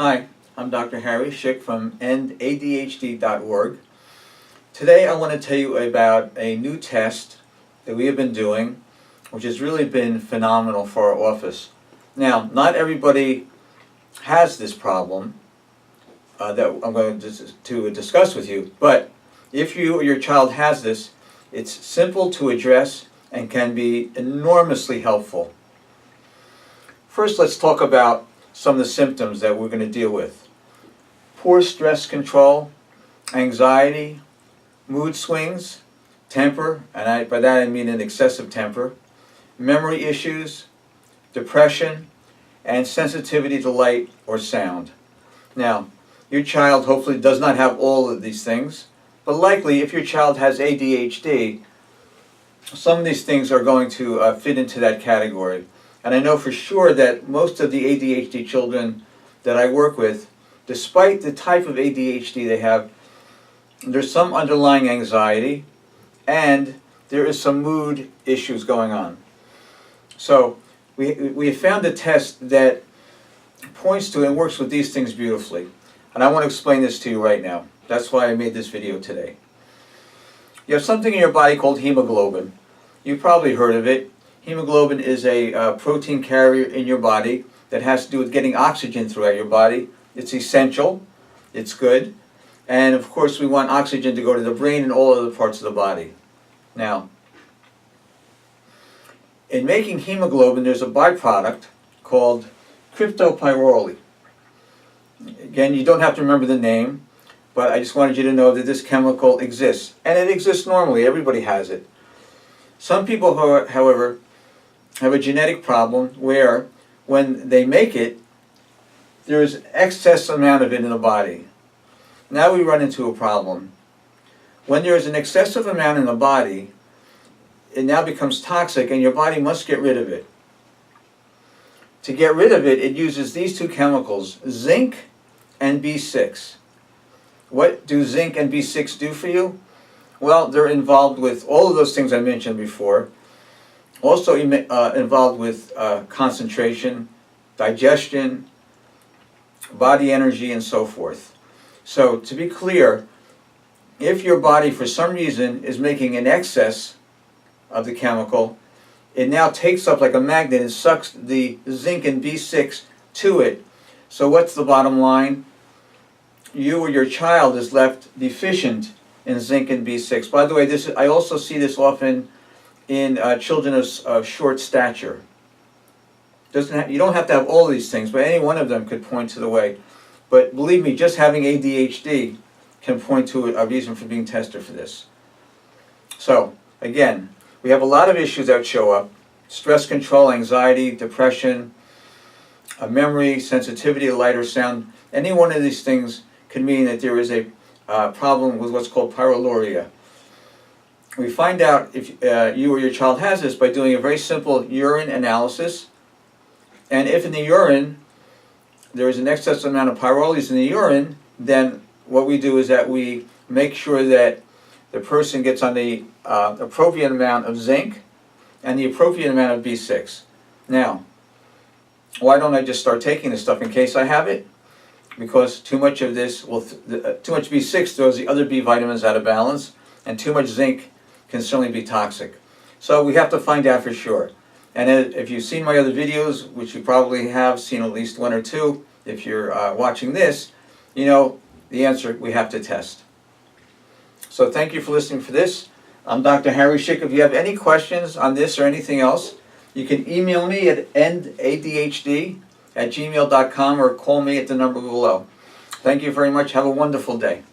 Hi, I'm Dr. Harry Schick from endadhd.org. Today I want to tell you about a new test that we have been doing, which has really been phenomenal for our office. Now, not everybody has this problem that I'm going to discuss with you, but if you or your child has this, it's simple to address and can be enormously helpful. First, let's talk about some of the symptoms that we're going to deal with. Poor stress control, anxiety, mood swings, temper, and by that I mean an excessive temper, memory issues, depression, and sensitivity to light or sound. Now, your child hopefully does not have all of these things, but likely if your child has ADHD, some of these things are going to fit into that category. And I know for sure that most of the ADHD children that I work with, despite the type of ADHD they have, there's some underlying anxiety and there is some mood issues going on. So we have found a test that points to and works with these things beautifully. And I want to explain this to you right now. That's why I made this video today. You have something in your body called hemoglobin. You've probably heard of it. Hemoglobin is a protein carrier in your body that has to do with getting oxygen throughout your body. It's essential, it's good, and of course we want oxygen to go to the brain and all other parts of the body. Now, in making hemoglobin there's a byproduct called Pyrroles. Again, you don't have to remember the name, but I just wanted you to know that this chemical exists, and it exists normally, everybody has it. Some people, however, have a genetic problem where when they make it, there is excess amount of it in the body. Now we run into a problem. When there is an excessive amount in the body, it now becomes toxic and your body must get rid of it. To get rid of it, it uses these two chemicals, zinc and B6. What do zinc and B6 do for you? Well, they're involved with all of those things I mentioned before. Also involved with concentration, digestion, body energy, and so forth. So to be clear, if your body for some reason is making an excess of the chemical, it now takes up like a magnet and sucks the zinc and B6 to it. So what's the bottom line? You or your child is left deficient in zinc and B6. By the way, I also see this often in children of short stature. You don't have to have all these things, but any one of them could point to the way. But believe me, just having ADHD can point to a reason for being tested for this. So, again, we have a lot of issues that show up. Stress control, anxiety, depression, memory, sensitivity to light or sound. Any one of these things can mean that there is a problem with what's called pyroluria. We find out if you or your child has this by doing a very simple urine analysis. And if in the urine there is an excess amount of pyrroles in the urine, then what we do is that we make sure that the person gets on the appropriate amount of zinc and the appropriate amount of B6. Now, why don't I just start taking this stuff in case I have it? Because too much of this too much B6 throws the other B vitamins out of balance, and too much zinc can certainly be toxic. So we have to find out for sure. And if you've seen my other videos, which you probably have seen at least one or two, if you're watching this, you know the answer: we have to test. So thank you for listening for this. I'm Dr. Harry Schick. If you have any questions on this or anything else, you can email me at endadhd@gmail.com or call me at the number below. Thank you very much. Have a wonderful day.